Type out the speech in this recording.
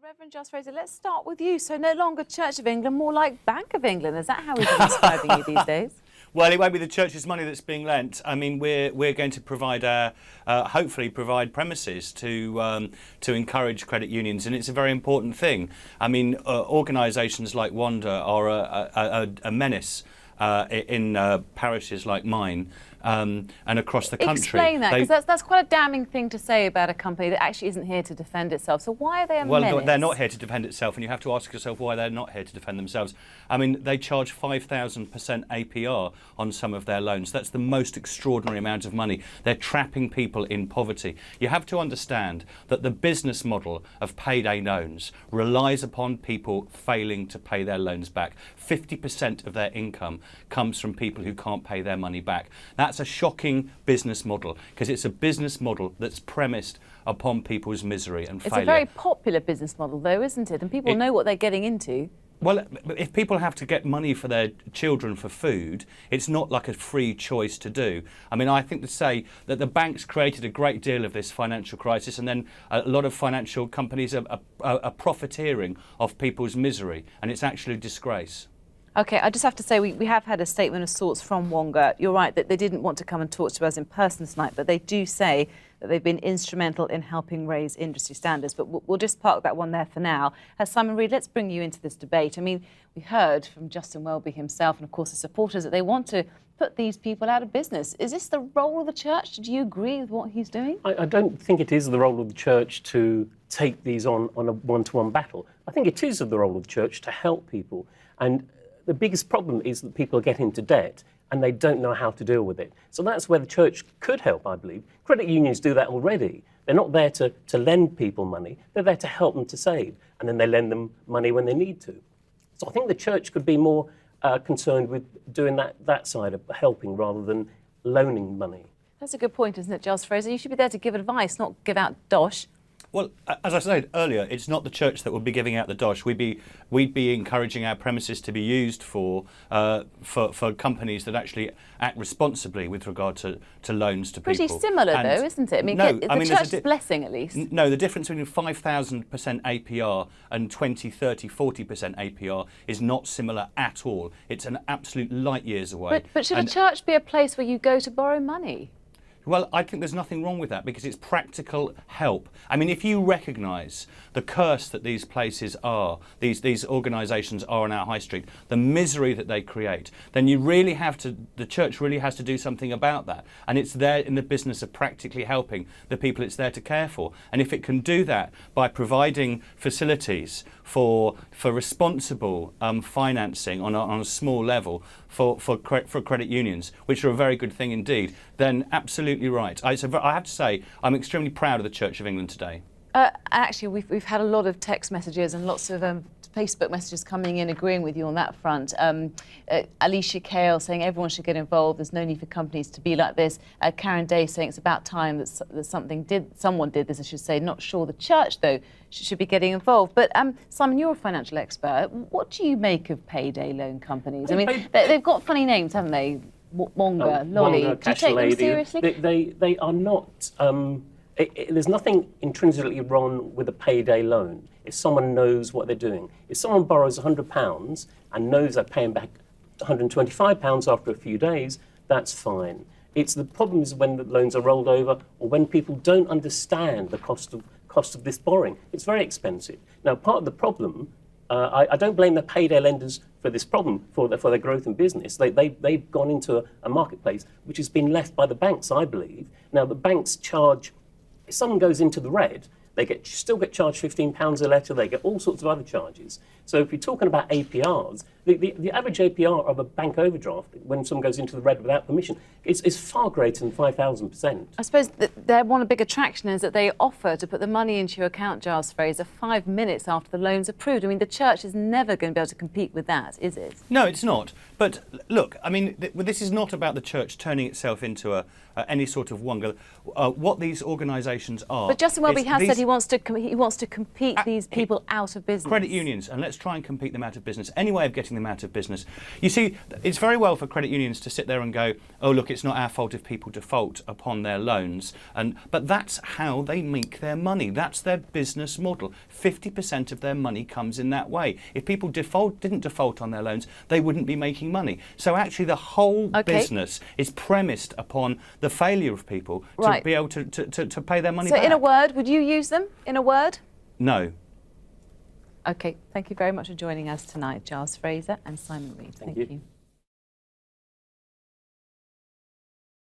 Reverend Giles Fraser, let's start with you. So no longer Church of England, more like Bank of England. Is that how we've been describing you these days? Well, it won't be the church's money that's being lent. I mean, we're going to provide, hopefully provide premises to encourage credit unions, and it's a very important thing. I mean, organisations like Wonga are a menace in parishes like mine and across the country. Explain that, because that's quite a damning thing to say about a company that actually isn't here to defend itself. So why are they a menace? Well, they're not here to defend itself, and you have to ask yourself why they're not here to defend themselves. I mean, they charge 5,000% APR on some of their loans. That's the most extraordinary amount of money. They're trapping people in poverty. You have to understand that the business model of payday loans relies upon people failing to pay their loans back. 50% of their income comes from people who can't pay their money back. That's a shocking business model, because it's a business model that's premised upon people's misery and failure. It's a very popular business model, though, isn't it? And people know what they're getting into. Well, if people have to get money for their children for food, it's not like a free choice to do. I mean, I think to say that the banks created a great deal of this financial crisis, and then a lot of financial companies are profiteering off people's misery, and it's actually a disgrace. OK, I just have to say we have had a statement of sorts from Wonga. You're right that they didn't want to come and talk to us in person tonight, but they do say that they've been instrumental in helping raise industry standards. But we'll just park that one there for now. Simon Reid, let's bring you into this debate. I mean, we heard from Justin Welby himself and, of course, the supporters that they want to put these people out of business. Is this the role of the church? Do you agree with what he's doing? I don't think it is the role of the church to take these on a one-to-one battle. I think it is the role of the church to help people. And the biggest problem is that people get into debt and they don't know how to deal with it. So that's where the church could help, I believe. Credit unions do that already. They're not there to lend people money. They're there to help them to save. And then they lend them money when they need to. So I think the church could be more concerned with doing that side of helping rather than loaning money. That's a good point, isn't it, Giles Fraser? You should be there to give advice, not give out dosh. Well, as I said earlier, it's not the church that would be giving out the dosh. We'd be encouraging our premises to be used for companies that actually act responsibly with regard to loans to people. Pretty similar, though, isn't it? I mean, the church's blessing, at least. No, the difference between 5,000% APR and 20, 30, 40% APR is not similar at all. It's an absolute light years away. But should a church be a place where you go to borrow money? Well, I think there's nothing wrong with that, because it's practical help. I mean, if you recognise the curse that these places are, these organisations are on our high street, the misery that they create, then the church really has to do something about that. And it's there in the business of practically helping the people it's there to care for. And if it can do that by providing facilities for responsible financing on a small level for credit unions, which are a very good thing indeed, then absolutely right. I have to say, I'm extremely proud of the Church of England today. Actually, we've had a lot of text messages and lots of Facebook messages coming in agreeing with you on that front. Alicia Kale saying everyone should get involved. There's no need for companies to be like this. Karen Day saying it's about time that someone did this, I should say. Not sure the church, though, should be getting involved. But Simon, you're a financial expert. What do you make of payday loan companies? I mean, they've got funny names, haven't they? Wonga, Lolly. Wonga, do you take them seriously? They are not. There's nothing intrinsically wrong with a payday loan if someone knows what they're doing. If someone borrows £100 and knows they're paying back £125 after a few days, that's fine. The problem is when the loans are rolled over, or when people don't understand the cost of this borrowing. It's very expensive. Now, part of the problem, I don't blame the payday lenders for this problem, for their growth in business. They've gone into a marketplace which has been left by the banks, I believe. Now, the banks charge. If someone goes into the red, they still get charged £15 a letter. They get all sorts of other charges. So if you're talking about APRs, the average APR of a bank overdraft, when someone goes into the red without permission, is far greater than 5,000%. I suppose their one big attraction is that they offer to put the money into your account, Giles Fraser, 5 minutes after the loan's approved. I mean, the church is never going to be able to compete with that, is it? No, it's not. But look, I mean, this is not about the church turning itself into any sort of Wonga. What these organisations are. But Justin Welby has said he wants to compete these people out of business. Credit unions, and let's try and compete them out of business. Any way of getting them them out of business. You see, it's very well for credit unions to sit there and go, oh, look, it's not our fault if people default upon their loans. But that's how they make their money. That's their business model. 50% of their money comes in that way. If people didn't default on their loans, they wouldn't be making money. So actually the whole business is premised upon the failure of people to be able to pay their money back. So in a word, would you use them? In a word? No. Okay, thank you very much for joining us tonight, Giles Fraser and Simon Reed. Thank you.